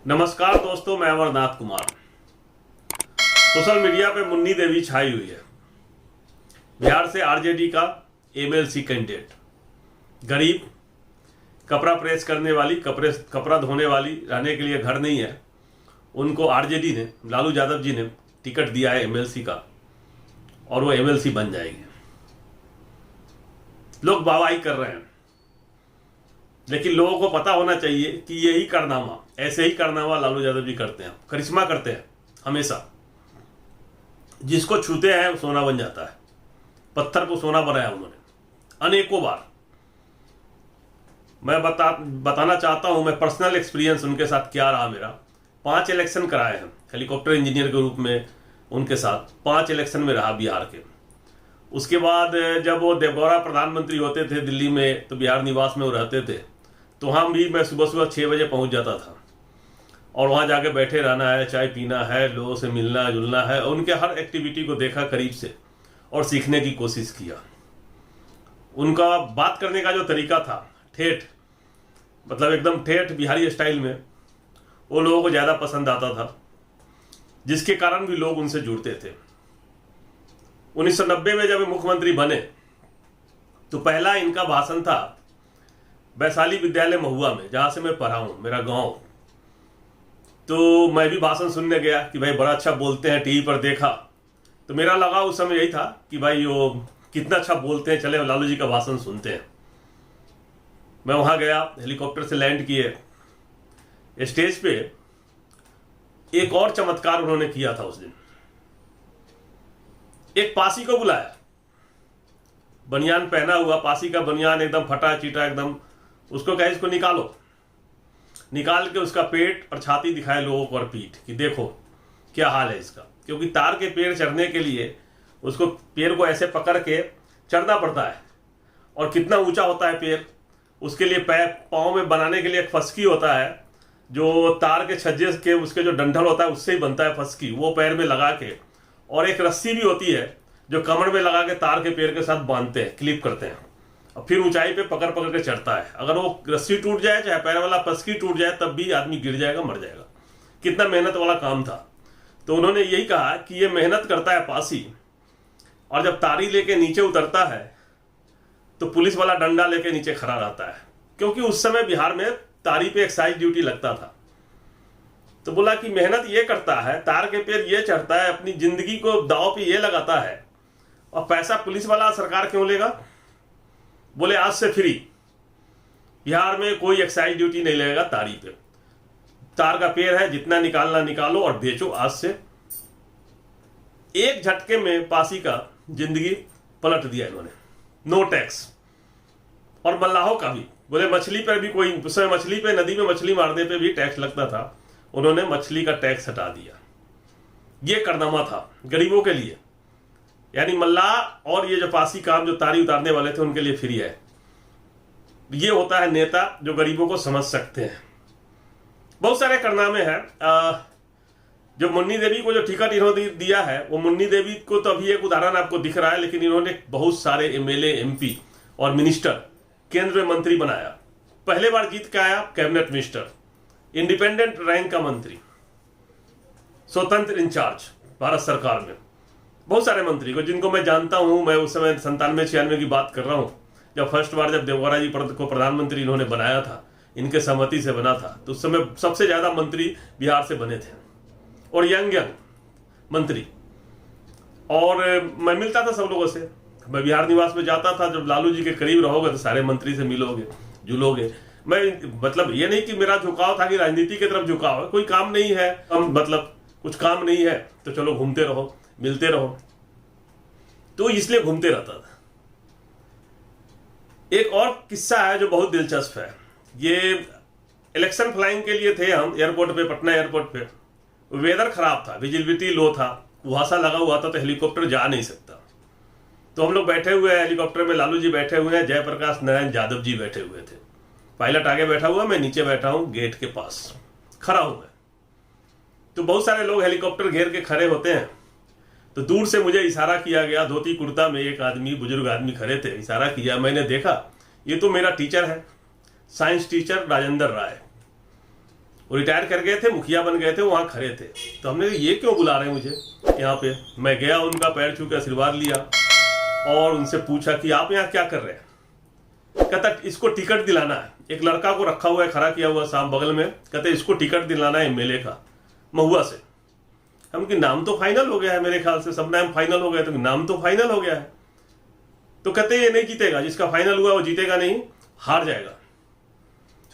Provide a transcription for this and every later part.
नमस्कार दोस्तों, मैं अमरनाथ कुमार। सोशल मीडिया पे मुन्नी देवी छाई हुई है। बिहार से आरजेडी का एमएलसी कैंडिडेट, गरीब, कपड़ा प्रेस करने वाली, कपड़ा धोने वाली, रहने के लिए घर नहीं है, उनको आरजेडी ने, लालू यादव जी ने टिकट दिया है एमएलसी का और वो एमएलसी बन जाएंगे। लोग वाहवाही कर रहे हैं, लेकिन लोगों को पता होना चाहिए कि यही कारनामा, ऐसे ही कारनामा लालू यादव जी करते हैं, करिश्मा करते हैं हमेशा। जिसको छूते हैं वो सोना बन जाता है। पत्थर को सोना बनाया उन्होंने अनेकों बार। मैं बताना चाहता हूं, मैं पर्सनल एक्सपीरियंस उनके साथ क्या रहा मेरा। 5 इलेक्शन कराए हैं हेलीकॉप्टर इंजीनियर के रूप में, उनके साथ 5 इलेक्शन में रहा बिहार के। उसके बाद जब वो देवगौड़ा प्रधानमंत्री होते थे दिल्ली में, तो बिहार निवास में वो रहते थे, तो वहाँ भी मैं सुबह सुबह 6 बजे पहुँच जाता था और वहाँ जाके बैठे रहना है, चाय पीना है, लोगों से मिलना जुलना है, और उनके हर एक्टिविटी को देखा करीब से और सीखने की कोशिश किया। उनका बात करने का जो तरीका था, ठेठ, मतलब एकदम ठेठ बिहारी स्टाइल में, वो लोगों को ज़्यादा पसंद आता था, जिसके कारण भी लोग उनसे जुड़ते थे। 1990 में जब मुख्यमंत्री बने तो पहला इनका भाषण था वैशाली विद्यालय महुआ में, जहाँ से मैं पढ़ा हूँ, मेरा गांव। तो मैं भी भाषण सुनने गया कि भाई बड़ा अच्छा बोलते हैं, टीवी पर देखा तो मेरा लगा उस समय यही था कि भाई वो कितना अच्छा बोलते हैं, चले लालू जी का भाषण सुनते हैं। मैं वहाँ गया, हेलीकॉप्टर से लैंड किए। स्टेज पे एक और चमत्कार उन्होंने किया था उस दिन। एक पासी को बुलाया, बनियान पहना हुआ, पासी का बनियान एकदम फटा चीटा एकदम, उसको कहे इसको निकालो। निकाल के उसका पेट और छाती दिखाए लोगों को और पीठ कि देखो क्या हाल है इसका। क्योंकि तार के पेड़ चढ़ने के लिए उसको पेड़ को ऐसे पकड़ के चढ़ना पड़ता है, और कितना ऊंचा होता है पेड़, उसके लिए पाँव में बनाने के लिए एक फसकी होता है, जो तार के छज्जे के उसके जो डंठल होता है उससे ही बनता है फसकी, वो पैर में लगा के, और एक रस्सी भी होती है जो कमर में लगा के तार के पेड़ के साथ बांधते हैं, क्लिप करते हैं, और फिर ऊंचाई पे पकड़ पकड़ के चढ़ता है। अगर वो रस्सी टूट जाए, चाहे पैर वाला फसकी टूट जाए, तब भी आदमी गिर जाएगा, मर जाएगा। कितना मेहनत वाला काम था। तो उन्होंने यही कहा कि ये मेहनत करता है पासी, और जब तारी लेके नीचे उतरता है तो पुलिस वाला डंडा लेके नीचे खड़ा रहता है, क्योंकि उस समय बिहार में तारी पे एक्साइज ड्यूटी लगता था। तो बोला कि मेहनत ये करता है, तार के पेड़ ये चढ़ता है, अपनी जिंदगी को दांव पे ये लगाता है, और पैसा पुलिस वाला सरकार क्यों लेगा। बोले आज से फ्री, बिहार में कोई एक्साइज ड्यूटी नहीं लगेगा तारी पे। तार का पेड़ है, जितना निकालना निकालो और बेचो आज से। एक झटके में पासी का जिंदगी पलट दिया इन्होंने। नो टैक्स, और मल्लाहों का भी। बोले मछली पर भी कोई, उस समय मछली पे, नदी में मछली मारने पे भी टैक्स लगता था, उन्होंने मछली का टैक्स हटा दिया। ये कारनामा था गरीबों के लिए, यानी मल्लाह और ये जो पासी काम जो तारी उतारने वाले थे उनके लिए फ्री है। ये होता है नेता जो गरीबों को समझ सकते हैं। बहुत सारे कारनामे हैं। जो मुन्नी देवी को जो टिकट इन्होंने दिया है, वो मुन्नी देवी को तो अभी एक उदाहरण आपको दिख रहा है, लेकिन इन्होंने बहुत सारे एमएलए, एमपी और मिनिस्टर, केंद्र में मंत्री बनाया। पहले बार जीत के आया कैबिनेट मिनिस्टर, इंडिपेंडेंट रैंक का मंत्री, स्वतंत्र इंचार्ज भारत सरकार में। बहुत सारे मंत्री को जिनको मैं जानता हूं। मैं उस समय 97-96 की बात कर रहा हूं, जब फर्स्ट बार जब देवगौड़ा जी को प्रधानमंत्री इन्होंने बनाया था, इनके सहमति से बना था, तो उस समय सबसे ज्यादा मंत्री बिहार से बने थे, और यंग मंत्री। और मैं मिलता था सब लोगों से, मैं बिहार निवास में जाता था। जब लालू जी के करीब रहोगे तो सारे मंत्री से मिलोगे जुलोगे। मैं मतलब ये नहीं कि मेरा झुकाव था कि राजनीति की तरफ झुकाव है, कोई काम नहीं है, हम मतलब कुछ काम नहीं है तो चलो घूमते रहो, मिलते रहो, तो इसलिए घूमते रहता था। एक और किस्सा है जो बहुत दिलचस्प है। ये इलेक्शन फ्लाइंग के लिए थे हम एयरपोर्ट पे, पटना एयरपोर्ट पे। वेदर खराब था, विजिबिलिटी लो था, कुहासा लगा हुआ था, तो हेलीकॉप्टर जा नहीं सकता। तो हम लोग बैठे हुए हैं हेलीकॉप्टर में, लालू जी बैठे हुए हैं, जयप्रकाश नारायण यादव जी बैठे हुए थे। पायलट आगे बैठा हुआ, मैं नीचे बैठा हूं गेट के पास खड़ा हूं मैं। तो बहुत सारे लोग हेलीकॉप्टर घेर के खड़े होते हैं, तो दूर से मुझे इशारा किया गया, धोती कुर्ता में एक आदमी, बुजुर्ग आदमी खड़े थे, इशारा किया। मैंने देखा ये तो मेरा टीचर है, साइंस टीचर राजेंद्र राय। वो रिटायर कर गए थे, मुखिया बन गए थे, वहाँ खड़े थे। तो हमने ये क्यों बुला रहे हैं मुझे यहाँ पे? मैं गया, उनका पैर छू के आशीर्वाद लिया और उनसे पूछा कि आप यहाँ क्या कर रहे हैं? कहता इसको टिकट दिलाना है। एक लड़का को रखा हुआ है, खड़ा किया हुआ साम बगल में, कहते इसको टिकट दिलाना है एमएलए का महुआ से। हम कि नाम तो फाइनल हो गया है, मेरे ख्याल से सब नाम फाइनल हो गया, तो नाम तो फाइनल हो गया है। तो कहते ये नहीं जीतेगा, जिसका फाइनल हुआ वो जीतेगा नहीं, हार जाएगा,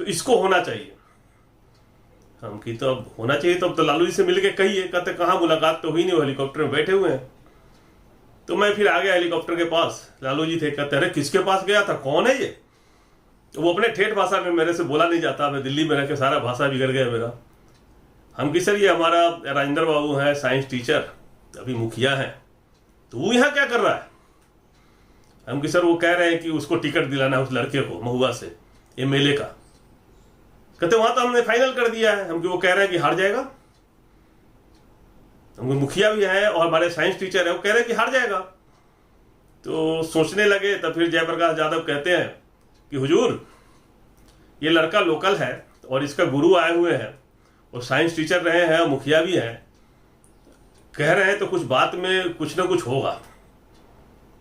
तो इसको होना चाहिए। हम की तो अब होना चाहिए, तो अब तो लालू जी से मिलके कहिए। कहते कहाँ, मुलाकात तो हुई नहीं, वो हेलीकॉप्टर में बैठे हुए हैं। तो मैं फिर आ गया हेलीकॉप्टर के पास, लालू जी थे। कहते अरे किसके पास गया था, कौन है ये? वो अपने ठेठ भाषा में, मेरे से बोला नहीं जाता, मैं दिल्ली में रह के सारा भाषा बिगड़ गया मेरा। हम कि सर ये हमारा राजेंद्र बाबू है, साइंस टीचर, अभी मुखिया है, तो वो यहाँ क्या कर रहा है? हम कि सर वो कह रहे हैं कि उसको टिकट दिलाना है उस लड़के को महुआ से, एमएलए का। कहते वहां तो हमने फाइनल कर दिया है। हम कि वो कह रहे हैं कि हार जाएगा। हमको मुखिया भी है और हमारे साइंस टीचर है, वो कह रहे हैं कि हार जाएगा। तो सोचने लगे, तब फिर जयप्रकाश यादव कहते हैं कि हुजूर ये लड़का लोकल है और इसका गुरु आए हुए हैं और साइंस टीचर रहे हैं, मुखिया भी हैं, कह रहे हैं तो कुछ बात में कुछ ना कुछ होगा।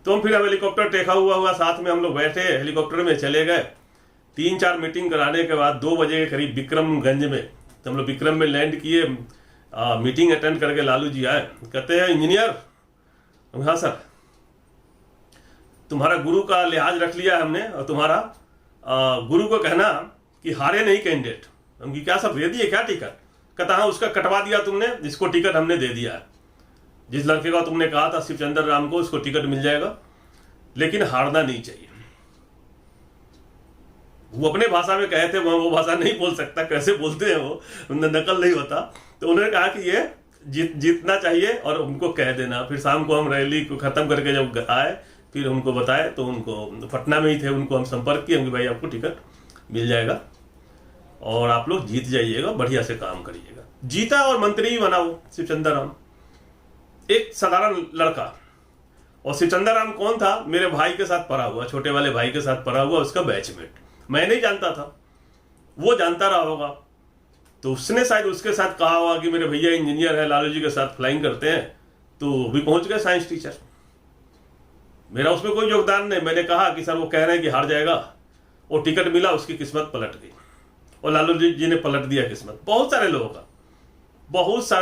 तो हम फिर हेलीकॉप्टर टेका हुआ साथ में हम लोग बैठे, हेलीकॉप्टर में चले गए। 3-4 मीटिंग कराने के बाद 2 बजे के करीब विक्रमगंज में, तो हम लोग विक्रम में लैंड किए। मीटिंग अटेंड करके लालू जी आए। कहते हैं इंजीनियर, हाँ सर, तुम्हारा गुरु का लिहाज रख लिया हमने और तुम्हारा गुरु को कहना कि हारे नहीं कैंडिडेट। हम क्या सब दे दिए क्या टिकट? कहता हाँ, उसका कटवा दिया तुमने, जिसको टिकट हमने दे दिया है। जिस लड़के का तुमने कहा था शिवचंद्र राम को, उसको टिकट मिल जाएगा, लेकिन हारना नहीं चाहिए। वो अपने भाषा में कहे थे, वो भाषा नहीं बोल सकता, कैसे बोलते हैं वो, नकल नहीं होता। तो उन्होंने कहा कि ये जीतना चाहिए और उनको कह देना। फिर शाम को हम रैली को खत्म करके जब आए, फिर उनको बताए, तो उनको पटना में ही थे, उनको हम संपर्क किए कि भाई आपको टिकट मिल जाएगा और आप लोग जीत जाइएगा, बढ़िया से काम करिएगा। जीता और मंत्री भी बना वो शिवचंद्र राम, एक साधारण लड़का। और शिवचंद्र राम कौन था? मेरे भाई के साथ पढ़ा हुआ, छोटे वाले भाई के साथ पढ़ा हुआ, उसका बैचमेट। मैं नहीं जानता था, वो जानता रहा होगा, तो उसने शायद उसके साथ कहा होगा कि मेरे भैया इंजीनियर है, लालू जी के साथ फ्लाइंग करते हैं, तो भी पहुंच गए साइंस टीचर। मेरा उसमें कोई योगदान नहीं। मैंने कहा कि सर वो कह रहे हैं कि हार जाएगा, और टिकट मिला, उसकी किस्मत पलट गई और लालू जी ने पलट दिया किस्मत। बहुत सारे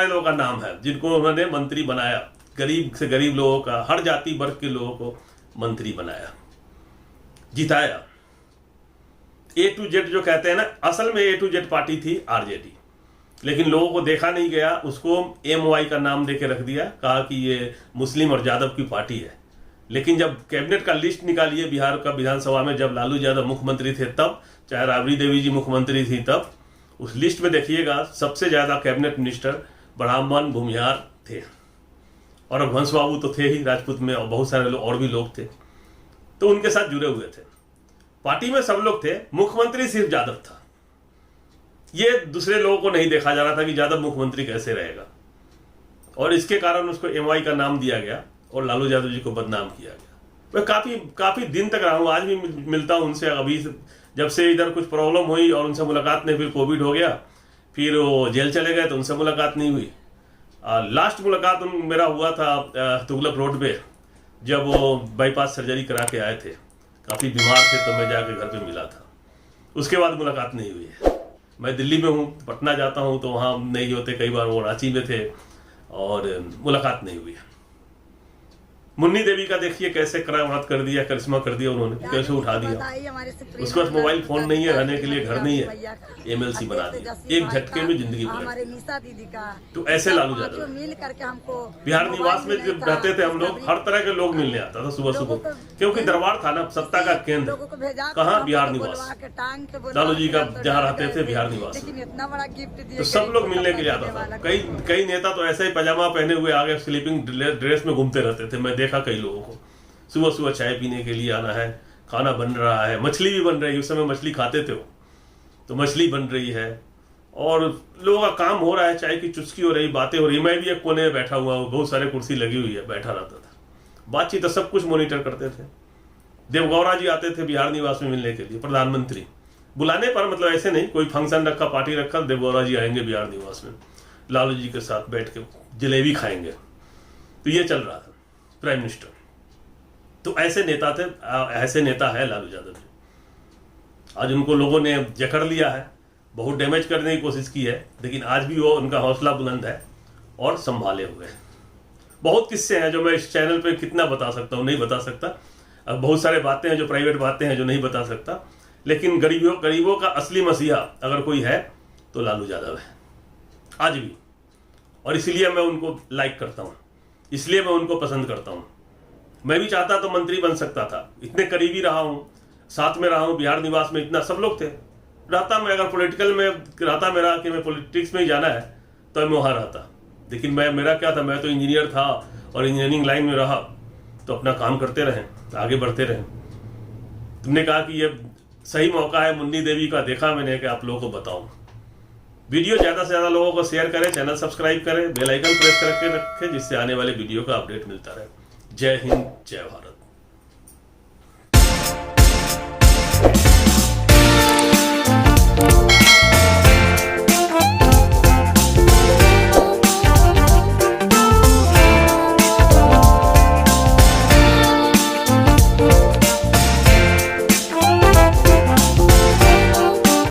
लोगों का नाम है जिनको उन्होंने मंत्री बनाया, गरीब से गरीब लोगों का, हर जाति वर्ग के लोगों को मंत्री बनाया, जिताया। A to Z जो कहते हैं ना, असल में A to Z पार्टी थी आरजेडी, लेकिन लोगों को देखा नहीं गया, उसको MY का नाम देके रख दिया, कहा कि ये मुस्लिम और यादव की पार्टी है। लेकिन जब कैबिनेट का लिस्ट निकालिए बिहार का विधानसभा में, जब लालू यादव मुख्यमंत्री थे तब, चाहे राबड़ी देवी जी मुख्यमंत्री थी तब, उस लिस्ट में देखिएगा सबसे ज्यादा कैबिनेट मिनिस्टर ब्राह्मण भूमिहार थे, और रघुवंश बाबू तो थे ही राजपूत में, और बहुत सारे लोग और भी लोग थे, तो उनके साथ जुड़े हुए थे। पार्टी में सब लोग थे, मुख्यमंत्री सिर्फ यादव था। ये दूसरे लोगों को नहीं देखा जा रहा था कि यादव मुख्यमंत्री कैसे रहेगा, और इसके कारण उसको MY का नाम दिया गया और लालू यादव जी को बदनाम किया गया। मैं काफी दिन तक रहा हूँ, आज भी मिलता हूँ उनसे। अभी जब से इधर कुछ प्रॉब्लम हुई और उनसे मुलाकात नहीं, फिर कोविड हो गया, फिर वो जेल चले गए, तो उनसे मुलाकात नहीं हुई। लास्ट मुलाकात मेरा हुआ था तुगलक रोड पे, जब वो बाईपास सर्जरी करा के आए थे, काफ़ी बीमार थे, तो मैं जाके घर पे मिला था। उसके बाद मुलाकात नहीं हुई है। मैं दिल्ली में हूँ, पटना जाता हूँ तो वहाँ नहीं होते, कई बार वो रांची में थे, और मुलाकात नहीं हुई है। मुन्नी देवी का देखिए कैसे करामात कर दिया, करिश्मा कर दिया उन्होंने, कैसे उठा दिया। उसके पास मोबाइल फोन नहीं है, रहने के लिए घर नहीं है, MLC बना दिया, एक झटके में जिंदगी बदल। तो ऐसे लालू यादव मिल करके हमको बिहार निवास में जब रहते थे हम लोग, हर तरह के लोग मिलने आता था सुबह सुबह, क्योंकि दरबार था ना सत्ता का केंद्र। कहाँ? बिहार निवास, लालू जी का जहाँ रहते थे बिहार निवास, इतना बड़ा गिफ्ट दिया, तो सब लोग मिलने के लिए आता था। कई नेता तो ऐसे ही पजामा पहने हुए आगे स्लीपिंग ड्रेस में घूमते रहते थे। मैं देखा कई लोगों को सुबह सुबह चाय पीने के लिए आना है, खाना बन रहा है, मछली भी बन रही है, उस समय मछली खाते थे वो, तो मछली बन रही है और लोगों का काम हो रहा है, चाय की चुस्की हो रही, बातें हो रही। मैं भी एक कोने में बैठा हुआ हूँ, बहुत सारे कुर्सी लगी हुई है, बैठा रहता था, बातचीत सब कुछ मॉनिटर करते थे। देवगौड़ा जी आते थे बिहार निवास में मिलने के लिए, प्रधानमंत्री बुलाने पर, मतलब ऐसे नहीं, कोई फंक्शन रखा, पार्टी रखा, देवगौड़ा जी आएंगे बिहार निवास में, लालू जी के साथ बैठ के जलेबी खाएंगे, तो ये चल रहा था प्राइम मिनिस्टर। तो ऐसे नेता थे, ऐसे नेता है लालू यादव जी। आज उनको लोगों ने जकड़ लिया है, बहुत डैमेज करने की कोशिश की है, लेकिन आज भी वो उनका हौसला बुलंद है और संभाले हुए हैं। बहुत किस्से हैं जो मैं इस चैनल पे कितना बता सकता हूँ, नहीं बता सकता। अब बहुत सारे बातें हैं जो प्राइवेट बातें हैं जो नहीं बता सकता, लेकिन गरीबों का असली मसीहा अगर कोई है तो लालू यादव है आज भी। और इसलिए मैं उनको लाइक करता हूँ, इसलिए मैं उनको पसंद करता हूँ। मैं भी चाहता तो मंत्री बन सकता था, इतने करीबी रहा हूँ, साथ में रहा हूँ बिहार निवास में, इतना सब लोग थे। रहता मैं, अगर पॉलिटिकल में रहता मेरा कि मैं पॉलिटिक्स में ही जाना है तो मैं वहाँ रहता, लेकिन मेरा क्या था, मैं तो इंजीनियर था और इंजीनियरिंग लाइन में रहा, तो अपना काम करते रहें, आगे बढ़ते रहें। तुमने कहा कि ये सही मौका है मुन्नी देवी का, देखा मैंने कि आप लोगों को बताऊं। वीडियो ज़्यादा से ज़्यादा लोगों को शेयर करें, चैनल सब्सक्राइब करें, बेल आइकन प्रेस करके रखें, जिससे आने वाले वीडियो का अपडेट मिलता रहे। जय हिंद, जय भारत।